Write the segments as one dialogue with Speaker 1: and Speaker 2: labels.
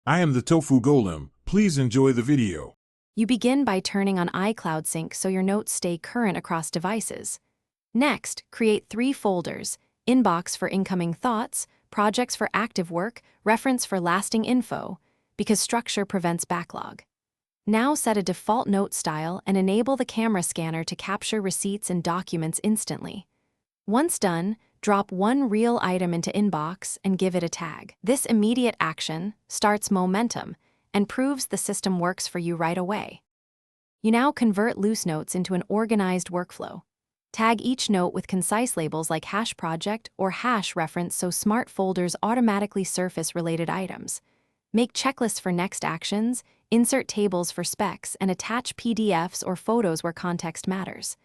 Speaker 1: I am the Tofu Golem. Please enjoy the video.
Speaker 2: You begin by turning on iCloud Sync so your notes stay current across devices. Next, create 3 folders: Inbox for incoming thoughts, Projects for active work, Reference for lasting info, because structure prevents backlog. Now set a default note style and enable the camera scanner to capture receipts and documents instantly. Once done, drop one real item into Inbox and give it a tag. This immediate action starts momentum and proves the system works for you right away. You now convert loose notes into an organized workflow. Tag each note with concise labels like #project or #reference so smart folders automatically surface related items. Make checklists for next actions, insert tables for specs, and attach PDFs or photos where context matters.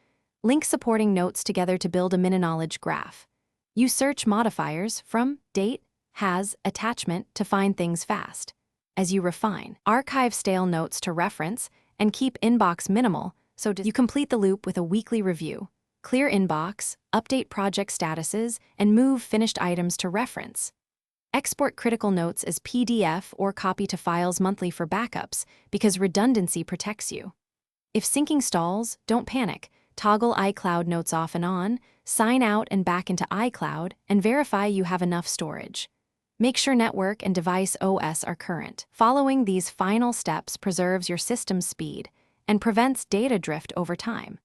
Speaker 2: Link supporting notes together to build a mini-knowledge graph. Use search modifiers from date, has, attachment to find things fast. As you refine, archive stale notes to reference and keep inbox minimal so you complete the loop with a weekly review. Clear inbox, update project statuses, and move finished items to reference. Export critical notes as PDF or copy to files monthly for backups because redundancy protects you. If syncing stalls, don't panic. Toggle iCloud notes off and on, sign out and back into iCloud, and verify you have enough storage. Make sure network and device OS are current. Following these final steps preserves your system's speed and prevents data drift over time.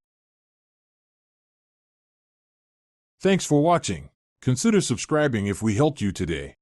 Speaker 1: Thanks for watching. Consider subscribing if we helped you today.